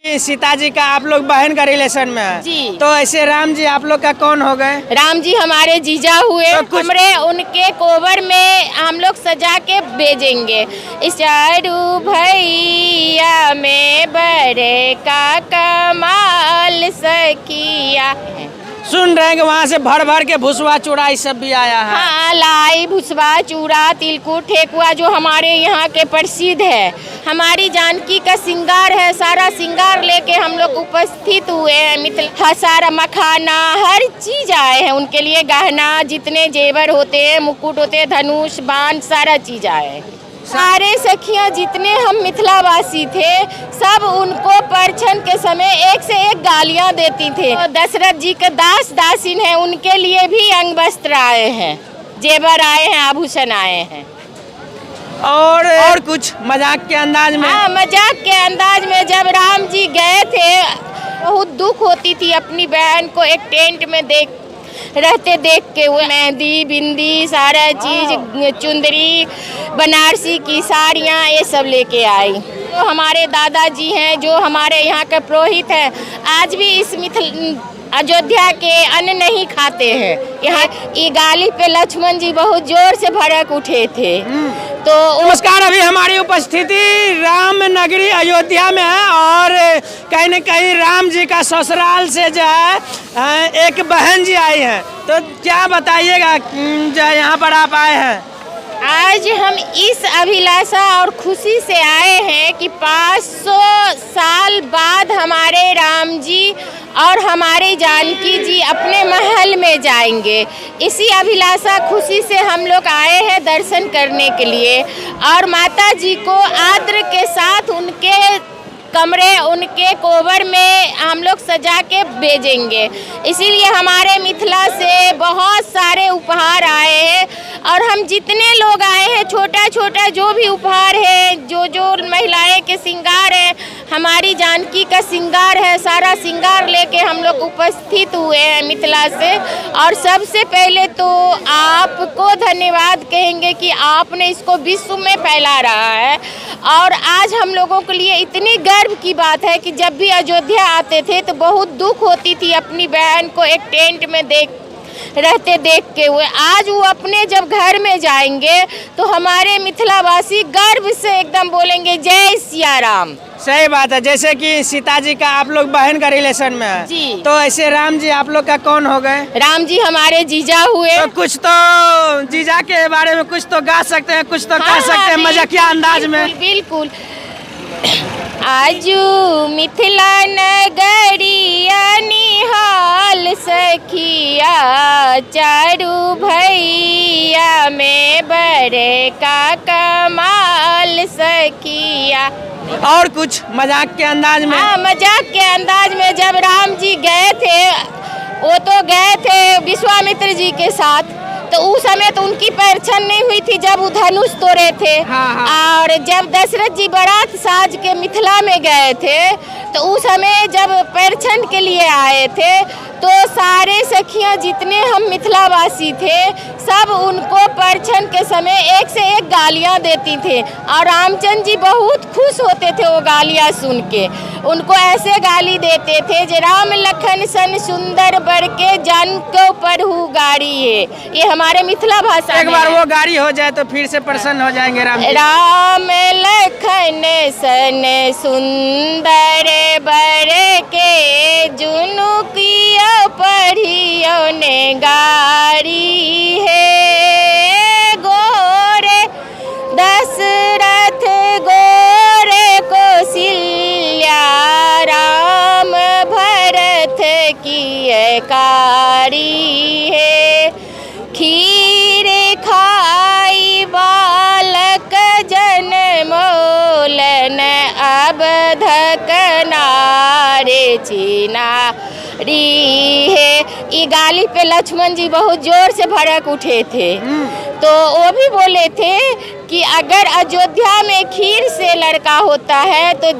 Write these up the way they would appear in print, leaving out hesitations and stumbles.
सीता जी का आप लोग बहन का रिलेशन में है जी। तो ऐसे राम जी आप लोग का कौन हो गए? राम जी हमारे जीजा हुए, तो हमरे उनके कोबर में हम लोग सजा के भेजेंगे। इस चारू भैया में बड़े का कमाल सखिया। सुन रहे हैं कि वहाँ से भर भर के भुसवा चूड़ा ये सब भी आया है। हाँ, लाई भुसवा चूड़ा तिलकुट ठेकुआ जो हमारे यहाँ के प्रसिद्ध है। हमारी जानकी का श्रृंगार है, सारा श्रृंगार लेके हम लोग उपस्थित हुए हैं। मिथिला सारा मखाना हर चीज आए हैं उनके लिए, गहना जितने जेवर होते हैं, मुकुट होते हैं, धनुष बाण सारा चीज आए हैं। सारे सखियां जितने हम मिथिलावासी थे सब उनको परछन के समय एक से एक गालियां देती थे। तो दशरथ जी के दास दासीन हैं, उनके लिए भी अंग वस्त्र आए हैं, जेवर आए हैं, आभूषण आए हैं। और कुछ मजाक के अंदाज में? हाँ, मजाक के अंदाज में जब राम जी गए थे बहुत दुख होती थी अपनी बहन को एक टेंट में देख के। वो मेहंदी बिंदी सारा चीज, चुंदरी बनारसी की साड़ियाँ ये सब लेके आई। तो हमारे दादाजी हैं जो हमारे यहाँ के पुरोहित हैं, आज भी इस अयोध्या के अन्न नहीं खाते हैं। यहाँ ये गाली पे लक्ष्मण जी बहुत जोर से भड़क उठे थे। तो नमस्कार, अभी हमारी उपस्थिति राम नगरी अयोध्या में है और कहीं न कहीं राम जी का ससुराल से जो है एक बहन जी आई हैं। तो क्या बताइएगा जो यहाँ पर आप आए हैं? आज हम इस अभिलाषा और खुशी से आए हैं कि 500 साल बाद हमारे राम जी और हमारी जानकी जी अपने महल में जाएंगे। इसी अभिलाषा खुशी से हम लोग आए हैं दर्शन करने के लिए और माता जी को आदर के साथ उनके कमरे उनके कोबर में हम लोग सजा के भेजेंगे। इसीलिए हमारे मिथिला से बहुत सारे उपहार आए हैं और हम जितने लोग आए हैं छोटा छोटा जो भी उपहार है, जो महिलाएं के श्रृंगार है, हमारी जानकी का श्रृंगार है, सारा श्रृंगार लेके हम लोग उपस्थित हुए हैं मिथिला से। और सबसे पहले तो आपको धन्यवाद कहेंगे कि आपने इसको विश्व में फैला रहा है। और आज हम लोगों के लिए इतनी गर्व की बात है कि जब भी अयोध्या आते थे तो बहुत दुख होती थी अपनी बहन को एक टेंट में देख के हुए। आज वो अपने जब घर में जाएंगे तो हमारे मिथिलावासी गर्व से एकदम बोलेंगे जय सिया राम। सही बात है, जैसे कि सीता जी का आप लोग बहन का रिलेशन में है जी। तो ऐसे राम जी आप लोग का कौन हो गए? राम जी हमारे जीजा हुए। तो कुछ तो जीजा के बारे में कुछ तो गा सकते हैं, कुछ तो कह सकते हैं मजाकिया अंदाज में। बिल्कुल। आजू मिथिला नगरिया निहाल सखिया, चारू भैया में बड़े का कमाल सखिया। और कुछ मजाक के अंदाज में? हाँ, मजाक के अंदाज में जब राम जी गए थे, वो तो गए थे विश्वामित्र जी के साथ, तो उस समय तो उनकी परछन नहीं हुई थी जब वो धनुष तोड़े थे। हाँ। और जब दशरथ जी बारात साज के मिथिला में गए थे तो उस समय जब परछन के लिए आए थे तो सारे सखियां जितने हम मिथिलावासी थे सब उनको परछन के समय एक से एक गालियां देती थे और रामचंद्र जी बहुत खुश होते थे वो गालियां सुन के। उनको ऐसे गाली देते थे जे राम लखन सन सुंदर बर के जन को पढ़ू गाड़ी है। ये हमारे मिथिला भाषा एक बार वो गाड़ी हो जाए तो फिर से प्रसन्न हो जाएंगे राम जी। राम लखन सन सुंदर बर के जुनू किया पढ़ियो ने गाड़ी है। गोरे दशरथ गोरे कौशल्या राम भरत की कारी है। खीर खाई बालक जनमोलन अब धकनारे चिनारी है। ये गाली पे लक्ष्मण जी बहुत जोर से भड़क उठे थे। तो वो भी बोले थे कि अगर अयोध्या में खीर से लड़का होता है तो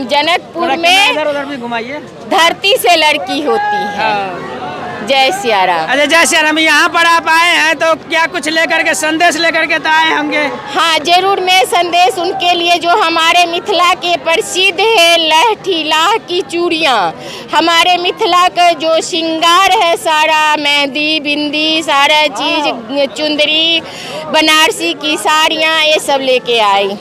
जनकपुर में इधर उधर भी घुमाइए, धरती से लड़की होती है। जय सिया राम। अच्छा जय श्री राम। यहाँ पर आप आए हैं तो क्या कुछ लेकर के संदेश लेकर के तो आए होंगे? हाँ जरूर, मैं संदेश उनके लिए जो हमारे मिथिला के प्रसिद्ध है लहठी लाह की चूड़ियाँ, हमारे मिथिला का जो श्रृंगार है सारा, मेहंदी बिंदी सारा चीज़, चुंदरी बनारसी की साड़ियाँ, ये सब लेके आई।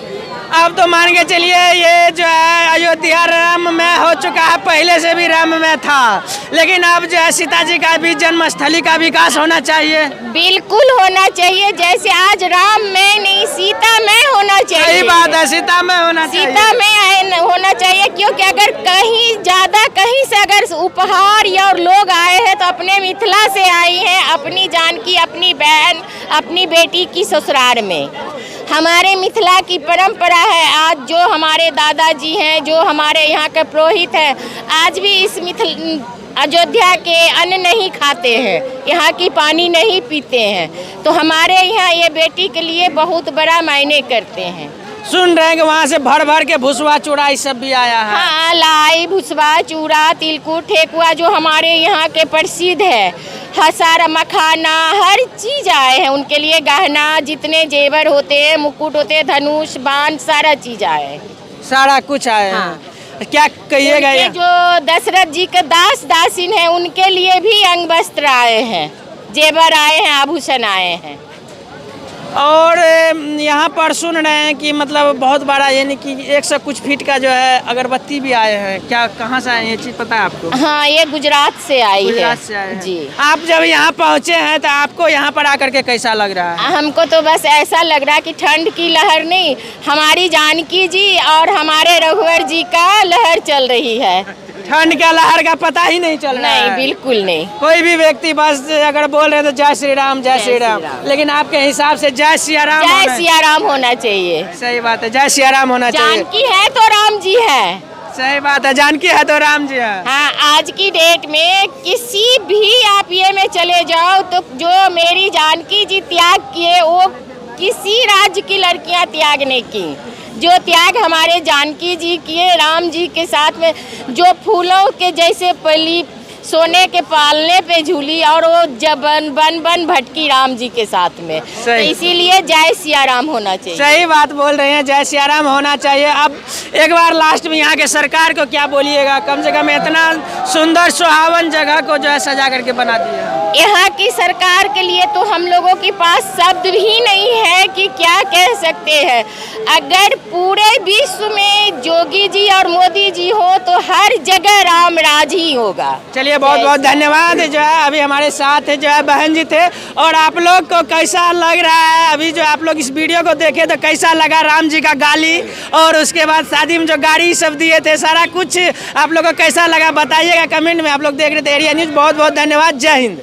अब तो मान के चलिए ये जो है अयोध्या राममय हो चुका है, पहले से भी राममय था, लेकिन अब जो है सीता जी का भी जन्मस्थली का विकास होना चाहिए। बिल्कुल होना चाहिए, जैसे आज राम में नहीं सीता में होना चाहिए। सही बात है, सीता में होना चाहिए। सीता में होना चाहिए, क्योंकि अगर कहीं ज़्यादा कहीं से अगर उपहार या और लोग आए हैं तो अपने मिथिला से आई हैं, अपनी जानकी, अपनी बहन, अपनी बेटी की ससुराल में। हमारे मिथिला की परंपरा है, आज जो हमारे दादाजी हैं, जो हमारे यहाँ के पुरोहित हैं, आज भी इस अयोध्या के अन्न नहीं खाते हैं, यहाँ की पानी नहीं पीते हैं, तो हमारे यहाँ ये बेटी के लिए बहुत बड़ा मायने करते हैं। सुन रहे हैं कि वहाँ से भर भर के भुसवा चूड़ा ये सब भी आया है। हाँ, लाई भुसवा चूड़ा तिलकुट ठेकुआ जो हमारे यहाँ के प्रसिद्ध है, सारा मखाना हर चीज़ आए हैं उनके लिए, गहना जितने जेवर होते हैं, मुकुट होते हैं, धनुष बाण सारा चीज़ आए हैं। सारा कुछ आए हैं। हाँ। क्या कहिएगा? ये जो दशरथ जी के दास दासिन है उनके लिए भी अंग वस्त्र आए हैं, जेवर आए हैं, आभूषण आए हैं। और यहाँ पर सुन रहे हैं कि मतलब बहुत बड़ा यानी कि 100 कुछ फीट का जो है अगरबत्ती भी आए हैं। क्या कहाँ से आए हैं, ये चीज़ पता है आपको? हाँ, ये गुजरात से आई है। गुजरात से आए हैं। जी। आप जब यहाँ पहुँचे हैं तो आपको यहाँ पर आकर के कैसा लग रहा है? हमको तो बस ऐसा लग रहा है कि ठंड की लहर नहीं, हमारी जानकी जी और हमारे रघुवर जी का लहर चल रही है। ठंड का लहर का पता ही नहीं चल रहा है। नहीं, बिल्कुल नहीं। कोई भी व्यक्ति बस अगर बोल रहे हैं तो जय श्री राम जय श्री राम, लेकिन आपके हिसाब से जय सिया राम जय सिया राम होना चाहिए। सही बात है, जय सिया राम होना चाहिए। जानकी है तो राम जी है। सही बात है, जानकी है तो राम जी है। हाँ, आज की डेट में किसी भी आप ये में चले जाओ तो जो मेरी जानकी जी त्याग किए वो किसी राज्य की लड़कियां त्याग नहीं की, जो त्याग हमारे जानकी जी किए राम जी के साथ में, जो फूलों के जैसे पली सोने के पालने पे झूली और वो जब बन बन भटकी राम जी के साथ में, तो इसीलिए जय सिया राम होना चाहिए। सही बात बोल रहे हैं, जय सिया राम होना चाहिए। अब एक बार लास्ट में यहाँ के सरकार को क्या बोलिएगा, कम से कम इतना सुंदर सुहावन जगह को जो है सजा करके बना दिया। यहाँ की सरकार के लिए तो हम लोगों के पास शब्द ही नहीं है कि क्या कह सकते हैं। अगर पूरे विश्व में योगी जी और मोदी जी हो तो हर जगह राम राज ही होगा। चलिए बहुत बहुत धन्यवाद। जो है अभी हमारे साथ जो है बहन जी थे, और आप लोग को कैसा लग रहा है अभी जो आप लोग इस वीडियो को देखे तो कैसा लगा राम जी का गाली, और उसके बाद शादी में जो गाड़ी सब दिए थे, सारा कुछ आप लोग को कैसा लगा बताइएगा कमेंट में। आप लोग देख रहे थे एरिया न्यूज़, बहुत बहुत धन्यवाद। जय हिंद।